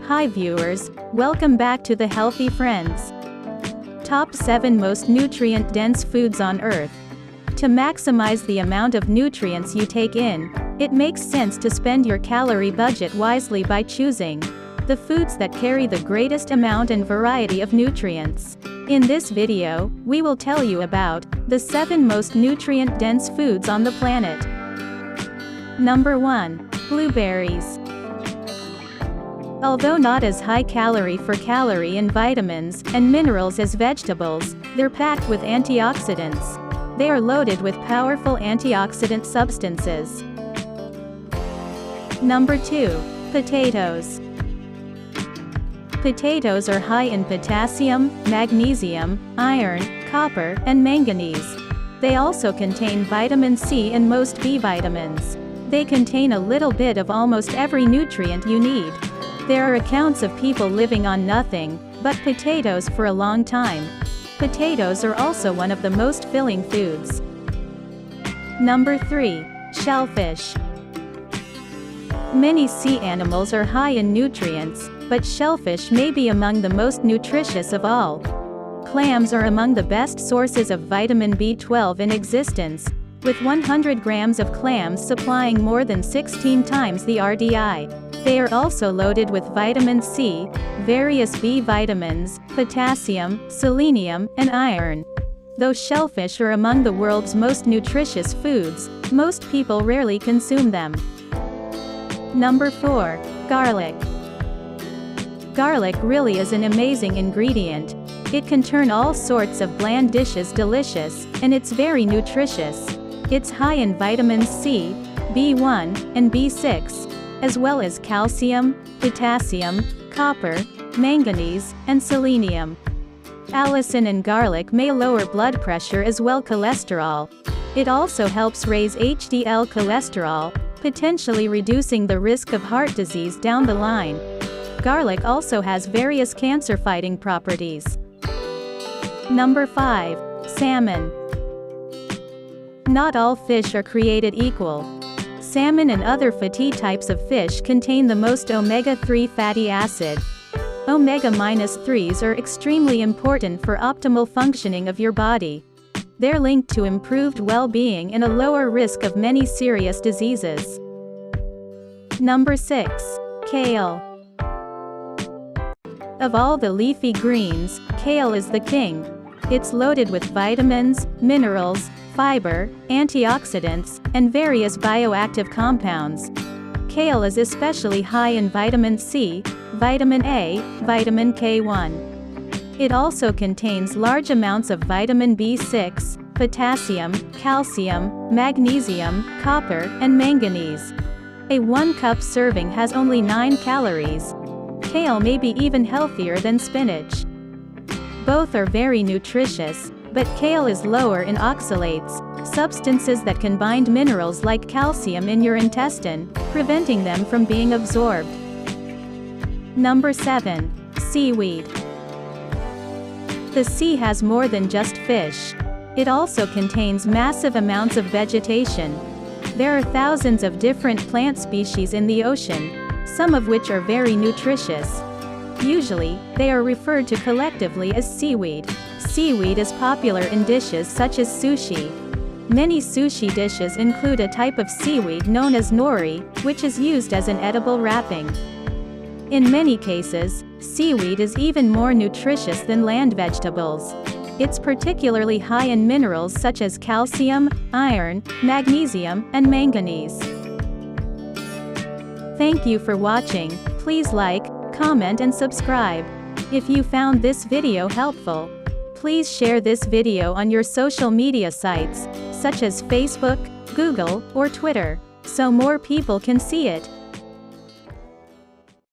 Hi viewers, welcome back to the Healthy Friends. Top 7 most nutrient-dense foods on Earth. To maximize the amount of nutrients you take in, it makes sense to spend your calorie budget wisely by choosing the foods that carry the greatest amount and variety of nutrients. In this video, we will tell you about the 7 most nutrient-dense foods on the planet. Number 1. Blueberries. Although not as high calorie for calorie in vitamins and minerals as vegetables, they're packed with antioxidants. They are loaded with powerful antioxidant substances. Number 2. Potatoes. Potatoes are high in potassium, magnesium, iron, copper, and manganese. They also contain vitamin C and most B vitamins. They contain a little bit of almost every nutrient you need. There are accounts of people living on nothing but potatoes for a long time. Potatoes are also one of the most filling foods. Number 3. Shellfish. Many sea animals are high in nutrients, but shellfish may be among the most nutritious of all. Clams are among the best sources of vitamin B12 in existence, with 100 grams of clams supplying more than 16 times the RDI. They are also loaded with vitamin C, various B vitamins, potassium, selenium, and iron. Though shellfish are among the world's most nutritious foods, most people rarely consume them. Number 4. Garlic. Garlic really is an amazing ingredient. It can turn all sorts of bland dishes delicious, and it's very nutritious. It's high in vitamins C, B1, and B6, as well as calcium, potassium, copper, manganese, and selenium. Allicin in garlic may lower blood pressure as well as cholesterol. It also helps raise HDL cholesterol, potentially reducing the risk of heart disease down the line. Garlic also has various cancer-fighting properties. Number 5. Salmon. Not all fish are created equal. Salmon and other fatty types of fish contain the most omega-3 fatty acid. Omega-3s are extremely important for optimal functioning of your body. They're linked to improved well-being and a lower risk of many serious diseases. Number 6. Kale. Of all the leafy greens, kale is the king. It's loaded with vitamins, minerals, fiber, antioxidants, and various bioactive compounds. Kale is especially high in vitamin C, vitamin A, vitamin K1. It also contains large amounts of vitamin B6, potassium, calcium, magnesium, copper, and manganese. A 1-cup serving has only 9 calories. Kale may be even healthier than spinach. Both are very nutritious, but kale is lower in oxalates, substances that can bind minerals like calcium in your intestine, preventing them from being absorbed. Number 7. Seaweed. The sea has more than just fish. It also contains massive amounts of vegetation. There are thousands of different plant species in the ocean, some of which are very nutritious. Usually, they are referred to collectively as seaweed. Seaweed is popular in dishes such as sushi. Many sushi dishes include a type of seaweed known as nori, which is used as an edible wrapping. In many cases, seaweed is even more nutritious than land vegetables. It's particularly high in minerals such as calcium, iron, magnesium, and manganese. Thank you for watching. Please like, comment and subscribe. If you found this video helpful, please share this video on your social media sites, such as Facebook, Google, or Twitter, so more people can see it.